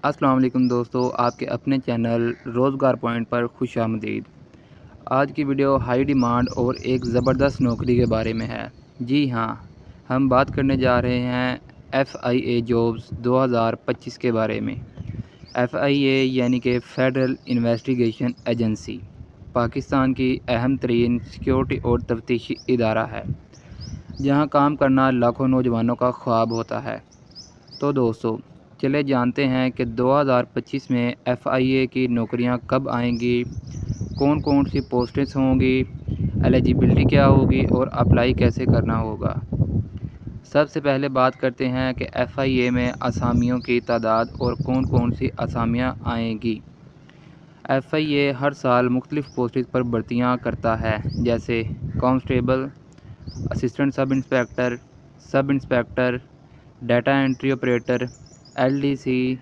السلام علیکم دوستو، آپ کے اپنے چینل روزگار پوائنٹ پر خوش آمدید۔ آج کی ویڈیو ہائی ڈیمانڈ اور ایک زبردست نوکری کے بارے میں ہے۔ جی ہاں، ہم بات کرنے جا رہے ہیں FIA جابز 2025 کے بارے میں۔ FIA یعنی کہ فیڈرل انویسٹیگیشن ایجنسی پاکستان کی اہم ترین سیکیورٹی اور تفتیشی ادارہ ہے، جہاں کام کرنا لاکھوں نوجوانوں کا خواب ہوتا ہے۔ تو دوستو، چلے جانتے ہیں کہ 2025 میں FIA کی نوکریاں کب آئیں گی، کون کون سی پوسٹس ہوں گی، ایلیجیبلٹی کیا ہوگی اور اپلائی کیسے کرنا ہوگا۔ سب سے پہلے بات کرتے ہیں کہ FIA میں اسامیوں کی تعداد اور کون کون سی اسامیاں آئیں گی۔ FIA ہر سال مختلف پوسٹس پر بھرتیاں کرتا ہے، جیسے کانسٹیبل، اسسٹنٹ سب inspector, data entry operator, LDC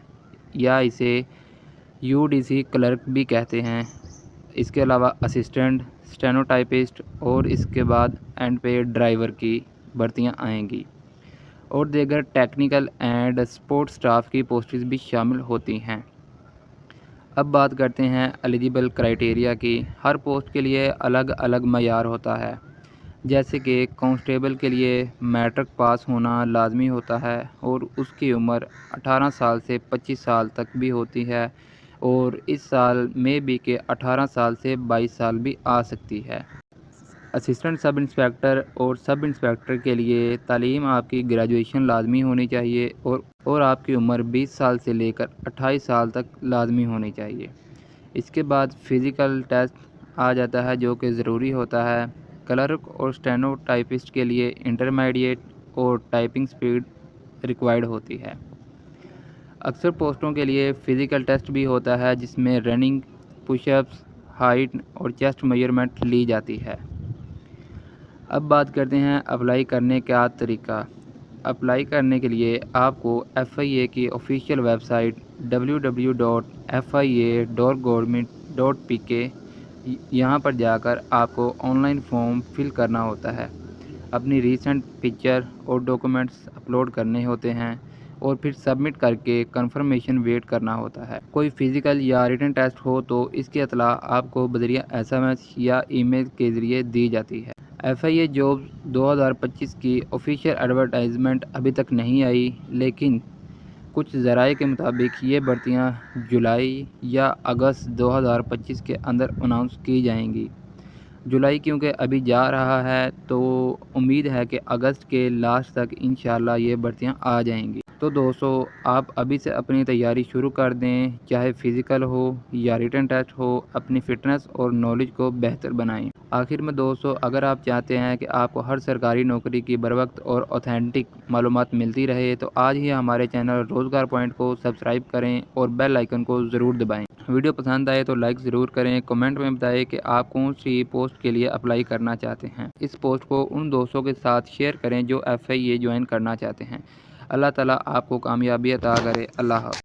یا اسے UDC کلرک بھی کہتے ہیں۔ اس کے علاوہ اسسٹنٹ، اسٹینوٹائپسٹ اور اس کے بعد اینڈ پہ ڈرائیور کی بھرتیاں آئیں گی، اور دیگر ٹیکنیکل اینڈ سپورٹ سٹاف کی پوسٹس بھی شامل ہوتی ہیں۔ اب بات کرتے ہیں ایلیجیبل کرائٹیریا کی۔ ہر پوسٹ کے لیے الگ الگ معیار ہوتا ہے، جیسے کہ کانسٹیبل کے لیے میٹرک پاس ہونا لازمی ہوتا ہے اور اس کی عمر 18 سال سے 25 سال تک بھی ہوتی ہے، اور اس سال میں بھی کہ 18 سال سے 22 سال بھی آ سکتی ہے۔ اسسٹنٹ سب انسپیکٹر اور سب انسپیکٹر کے لیے تعلیم آپ کی گریجویشن لازمی ہونی چاہیے اور آپ کی عمر 20 سال سے لے کر 28 سال تک لازمی ہونی چاہیے۔ اس کے بعد فزیکل ٹیسٹ آ جاتا ہے، جو کہ ضروری ہوتا ہے۔ کلرک اور اسٹینو ٹائپسٹ کے لیے انٹرمیڈیٹ اور ٹائپنگ سپیڈ ریکوائرڈ ہوتی ہے۔ اکثر پوسٹوں کے لیے فزیکل ٹیسٹ بھی ہوتا ہے، جس میں رننگ، پش اپس، ہائٹ اور چیسٹ میجرمنٹ لی جاتی ہے۔ اب بات کرتے ہیں اپلائی کرنے کا طریقہ۔ اپلائی کرنے کے لیے آپ کو FIA کی آفیشیل ویب سائٹ www.fia.government.pk یہاں پر جا کر آپ کو آن لائن فارم فل کرنا ہوتا ہے، اپنی ریسنٹ پکچر اور ڈاکومنٹس اپلوڈ کرنے ہوتے ہیں، اور پھر سبمٹ کر کے کنفرمیشن ویٹ کرنا ہوتا ہے۔ کوئی فزیکل یا ریٹن ٹیسٹ ہو تو اس کی اطلاع آپ کو بذریعہ SMS یا ای میل کے ذریعے دی جاتی ہے۔ FIA جابز 2025 کی آفیشیل ایڈورٹائزمنٹ ابھی تک نہیں آئی، لیکن کچھ ذرائع کے مطابق یہ بھرتیاں جولائی یا اگست 2025 کے اندر اناؤنس کی جائیں گی۔ جولائی کیونکہ ابھی جا رہا ہے، تو امید ہے کہ اگست کے لاسٹ تک انشاءاللہ یہ بھرتیاں آ جائیں گی۔ تو دوستو، آپ ابھی سے اپنی تیاری شروع کر دیں، چاہے فزیکل ہو یا ریٹن ٹیسٹ ہو، اپنی فٹنس اور نالج کو بہتر بنائیں۔ آخر میں دوستو، اگر آپ چاہتے ہیں کہ آپ کو ہر سرکاری نوکری کی بروقت اور اوتھینٹک معلومات ملتی رہے، تو آج ہی ہمارے چینل روزگار پوائنٹ کو سبسکرائب کریں اور بیل آئیکن کو ضرور دبائیں۔ ویڈیو پسند آئے تو لائک ضرور کریں۔ کمنٹ میں بتائیں کہ آپ کون سی پوسٹ کے لیے اپلائی کرنا چاہتے ہیں۔ اس پوسٹ کو ان دوستوں کے ساتھ شیئر کریں جو FIA جوائن کرنا چاہتے ہیں۔ اللہ تعالیٰ آپ کو کامیابی عطا کرے۔ اللہ حافظ۔